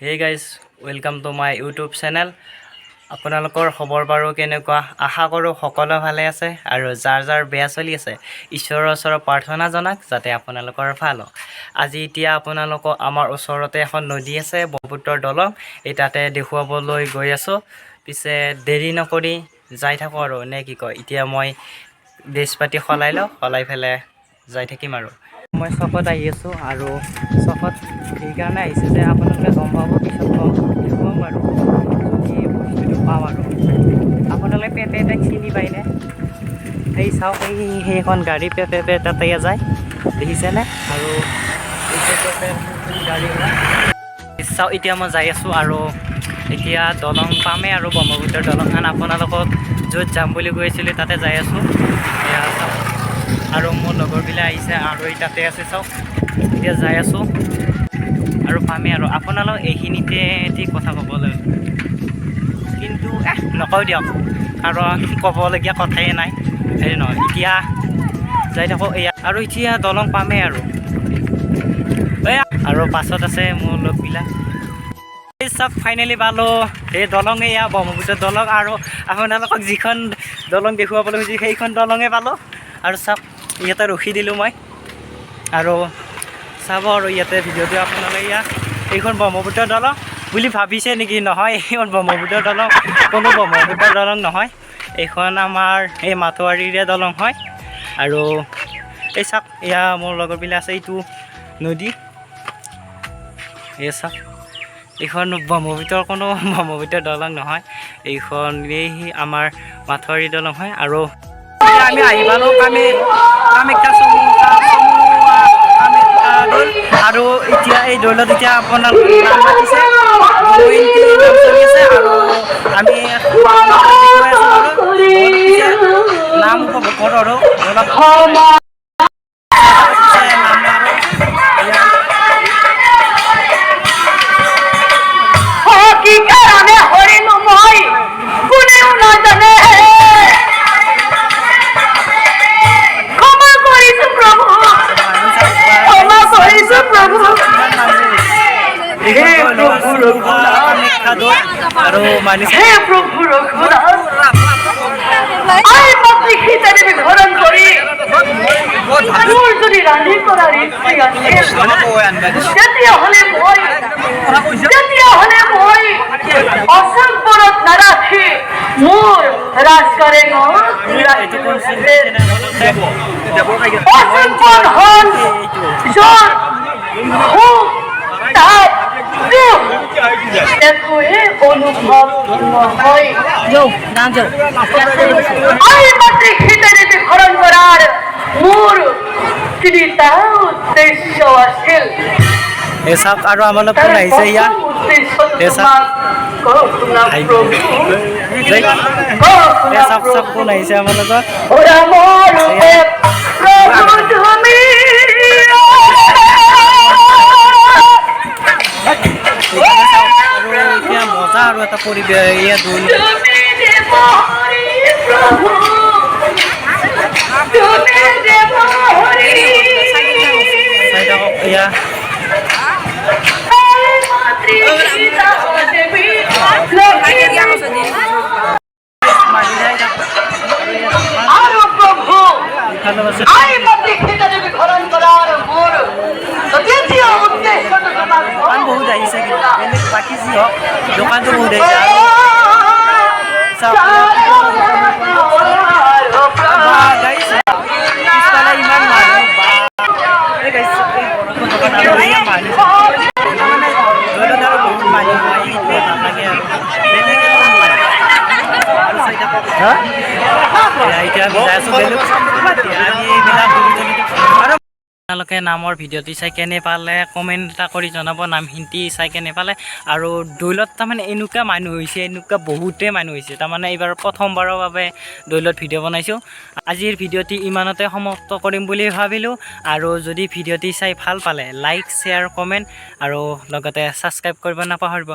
Hey guys, welcome to my YouTube channel. আপোনালোকৰ খবৰ বাৰু কেনেকুৱা? আশা কৰোঁ সকলো ভালে আছে আৰু যাৰ বেয়া চলি আছে ঈশ্বৰৰ ওচৰত প্ৰাৰ্থনা জনাক যাতে আপোনালোকৰ ভাল হওক। আজি এতিয়া আপোনালোকক আমাৰ ওচৰতে এখন নদী আছে ব্ৰহ্মপুত্ৰৰ দলং, এই তাতে দেখুৱাবলৈ গৈ আছোঁ। পিছে দেৰি নকৰি যাই থাকোঁ আৰু নে কি কয়। এতিয়া মই ড্ৰেছ পাতি সলাই লওঁ, সলাই পেলাই যাই থাকিম আৰু। মই চকত আহি আছোঁ আৰু চকত সেইকাৰণে আহিছোঁ যে আপোনালোকে গম পাব পিছত দেখুৱাম আৰু যদি বস্তুটো পাওঁ আৰু। আপোনালোকে পেপে চিনি পায়নে? সেই চাওক, সেইখন গাড়ী পেপে তাতে যায় দেখিছেনে? আৰু গাড়ী চাওক, এতিয়া মই যাই আছোঁ আৰু এতিয়া দলং পামেই আৰু ব্ৰহ্মপুত্ৰৰ দলংখন। আপোনালোকক য'ত যাম বুলি কৈছিলোঁ তাতে যাই আছোঁ। এয়া চাওক, আৰু মোৰ লগৰবিলাক আহিছে আৰু এই তাতে আছে চাওক। এতিয়া যাই আছোঁ আৰু পামেই আৰু। আপোনালোক এইখিনিতে ঠিক কথা ক'বলৈ কিন্তু নকওঁ দিয়ক, কাৰণ ক'বলগীয়া কথাই নাই। হেৰি নহয়, এতিয়া যাই থাকোঁ এয়া আৰু এতিয়া দলং পামেই আৰু। এয়া আৰু পাছত আছে মোৰ লগবিলাক। এই চাওক ফাইনেলি পালোঁ সেই দলং, এয়া ব্ৰহ্মপুত্ৰৰ দলং। আৰু আপোনালোকক যিখন দলং দেখুৱাবলৈ খুজিছোঁ সেইখন দলঙে পালোঁ। আৰু চাওক, ইয়াতে ৰখি দিলোঁ মই আৰু চাব আৰু ইয়াতে ভিডিঅ'টো আপোনালোকে। এইখন ব্ৰহ্মপুত্ৰৰ দলং বুলি ভাবিছে নেকি? নহয়, এইখন ব্ৰহ্মপুত্ৰৰ দলং কোনো ব্ৰহ্মপুত্ৰৰ দলং নহয়, এইখন আমাৰ এই মাথোৱাৰীৰে দলং হয়। আৰু এই চাওক, এয়া মোৰ লগৰবিলাক আছে, এইটো নদী। এই চাওক, এইখন ব্ৰহ্মপুত্ৰৰ কোনো ব্ৰহ্মপুত্ৰৰ দলং নহয়, এইখন এই আমাৰ মাথোৱাৰী দলং হয়। আৰু আমি আহি পালোঁ কামাখ্যা দৌল। আৰু এতিয়া এই দৌলত এতিয়া আপোনালোকে নাম পাতিছে, নাম চলি আছে আৰু আমি দেখুৱাই আছোঁ আৰু নাম উপভোগ কৰোঁ আৰু দৌলত আৰু মানিছে অনুভৱ নহয় বিখৰণ কৰাৰ মোৰ তিনিটা উদ্দেশ্য আছিল। এই চাওক, আৰু আমালোক কোন আহিছে ইয়াত? চাওক কোন আহিছে আমাৰ লগত। এতিয়া মজা আৰু এটা পৰিৱেশ ইয়াত দৌল। এয়া বহুত আহিছে, কিন্তু বেলেগ বাকী যি হওক দোকানটো বহুত আহিছে। ইমান মানুহ বহুত মানুহ হয়, এইটোৱে ভাল লাগে আৰু এতিয়া আমি যাই আছোঁ বেলেগ আৰু। আপোনালোকে নামৰ ভিডিঅ'টি চাই কেনে পালে কমেণ্ট এটা কৰি জনাব, নামখিনি চাই কেনে পালে। আৰু দৌলত তাৰমানে এনেকুৱা মানুহ হৈছে, এনেকুৱা বহুতেই মানুহ হৈছে, তাৰমানে এইবাৰ প্ৰথমবাৰৰ বাবে দৌলত ভিডিঅ' বনাইছোঁ। আজিৰ ভিডিঅ'টি ইমানতে সমাপ্ত কৰিম বুলি ভাবিলোঁ। আৰু যদি ভিডিঅ'টি চাই ভাল পালে লাইক, শ্বেয়াৰ, কমেণ্ট আৰু লগতে ছাবস্ক্ৰাইব কৰিব নাপাহৰিব।